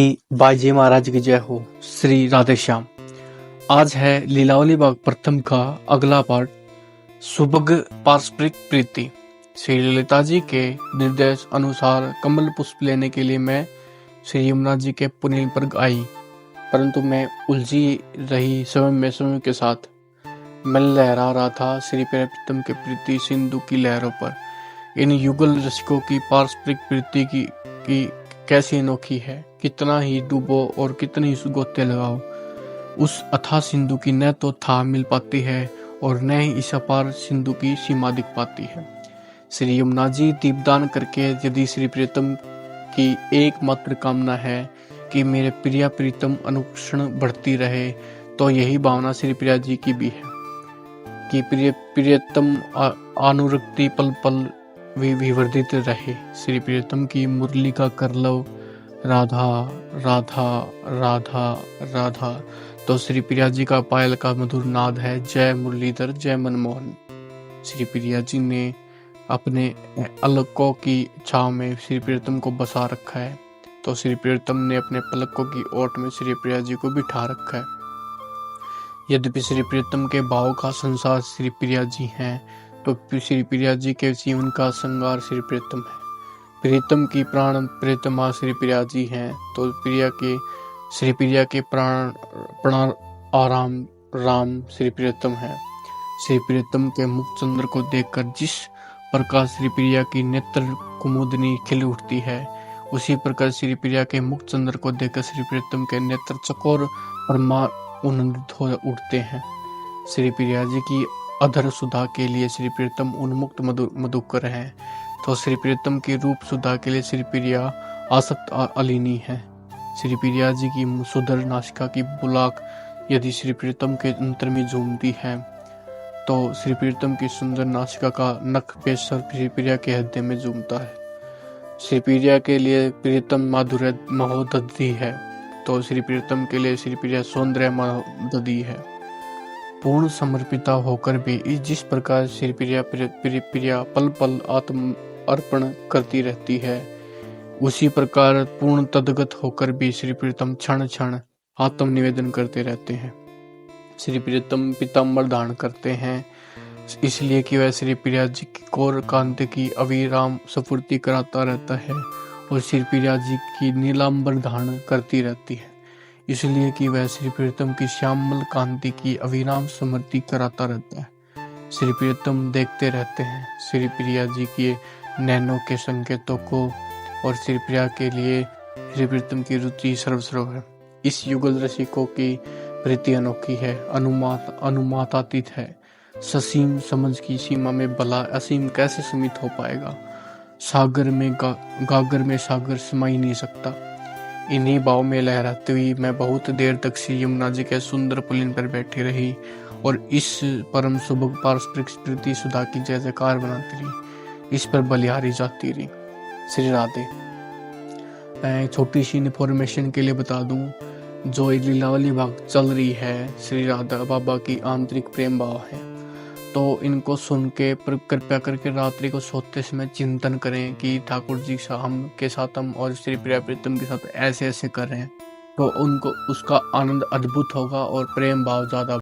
बाजी महाराज की जय हो। श्री राधे श्याम। आज है लीलावली बाग प्रथम का अगला पार्ट, सुभग पारस्परिक प्रीति। श्री ललिता जी के निर्देश अनुसार कमल पुष्प लेने के लिए मैं श्री यमुना जी के पुनील पर आई, परंतु मैं उलझी रही समय के साथ। मैं लहरा रहा था श्री प्रियतम के प्रीति सिंधु की लहरों पर। इन युगल रसिकों की पारस्परिक प्रीति की कैसी अनोखी है। कितना ही डूबो और कितने ही गोते लगाओ, उस अथाह सिंधु की न तो था मिल पाती है और न ही इस अपार सिंधु की सीमा दिख पाती है। श्री यमुना जी दीपदान करके यदि श्री प्रियतम की एकमात्र कामना है कि मेरे प्रिया प्रीतम अनुक्षण बढ़ती रहे, तो यही भावना श्री प्रिया जी की भी है कि प्रियतम अनुरक्ति पल पल विवर्धित रहे। श्री प्रियतम की मुरली का करलव राधा राधा राधा राधा, तो श्री प्रिया जी का पायल का मधुर नाद है जय मुरलीधर जय मनमोहन। श्री प्रिया जी ने अपने अलकों की छाव में श्री प्रियतम को बसा रखा है, तो श्री प्रियतम ने अपने पलकों की ओट में श्री प्रिया जी को बिठा रखा है। यद्यपि श्री प्रियतम के भाव का संसार श्री प्रिया जी हैं, तो श्री प्रिया जी के जीवन का श्रृंगार श्री प्रियतम है। प्रीतम की प्राण प्रीतमा श्री प्रिया जी हैं, तो श्री प्रिया के प्राण आराम राम श्री प्रियतम है। श्री प्रियतम के मुख चंद्र को देखकर जिस प्रकार श्री प्रिया की नेत्र कुमुदनी खिल उठती है, उसी प्रकार श्री प्रिया के मुख चंद्र को देखकर श्री प्रियतम के नेत्र चकोर उन्नत हो उठते हैं। श्री प्रिया जी की अधर सुधा के लिए श्री प्रियतम उन्मुक्त मधुकर हैं, तो श्री प्रियतम की रूप सुधा के लिए श्री प्रिया आसक्त और अलीनी है। श्री प्रिया जी की सुधर नासिका की बुलाक यदि श्री प्रियतम के अंतर में झूमती है, तो श्री प्रियतम की सुंदर नासिका का नख पेशर श्री प्रिया के हृदय में झूमता है। श्री प्रिया के लिए प्रियतम माधुर्य महोदधि है, तो श्री प्रियतम के लिए श्री प्रिया सौंदर्य महोदधि है। पूर्ण समर्पिता होकर भी जिस प्रकार श्री प्रिया पल पल आत्म अर्पण करती रहती है, उसी प्रकार पूर्ण तदगत होकर भी श्री प्रियतम क्षण क्षण आत्म निवेदन करते रहते हैं। श्री प्रियतम पीताम्बर धारण करते हैं, इसलिए कि वह श्री प्रिया जी की कौर कांति की अविराम स्फूर्ति कराता रहता है, और श्री प्रिया जी की नीलांबर धारण करती रहती है, इसलिए कि वह श्री प्रियतम की श्यामल कांति की अविराम स्मृति कराता रहता है। श्री प्रियतम देखते रहते हैं श्री प्रिया जी के नैनों के संकेतों को, और श्री प्रिया के लिए श्री प्रियतम की रुचि सर्वस्व है। इस युगल रसिकों की प्रीति अनोखी है, अनुमातातीत है। ससीम समझ की सीमा में भला असीम कैसे सीमित हो पाएगा। सागर में गागर में सागर समा ही नहीं सकता। इन्हीं भाव में लहराती हुई मैं बहुत देर तक श्री यमुना जी के सुंदर पुलिन पर बैठी रही और इस परम सुभग पारस्परिक प्रीति सुधा की जय जयकार बनाती रही, इस पर बलिहारी जाती रही। श्री राधे। मैं छोटी सी इन्फॉर्मेशन के लिए बता दूं, जो लीलावली बाग चल रही है श्री राधा बाबा की आंतरिक प्रेम भाव है, तो इनको सुन के कृपया करके रात्रि को सोते समय चिंतन करें कि ठाकुर जी हम और श्री प्रिया प्रीतम के साथ ऐसे ऐसे कर रहे हैं, तो उनको उसका आनंद अद्भुत होगा और प्रेम भाव ज्यादा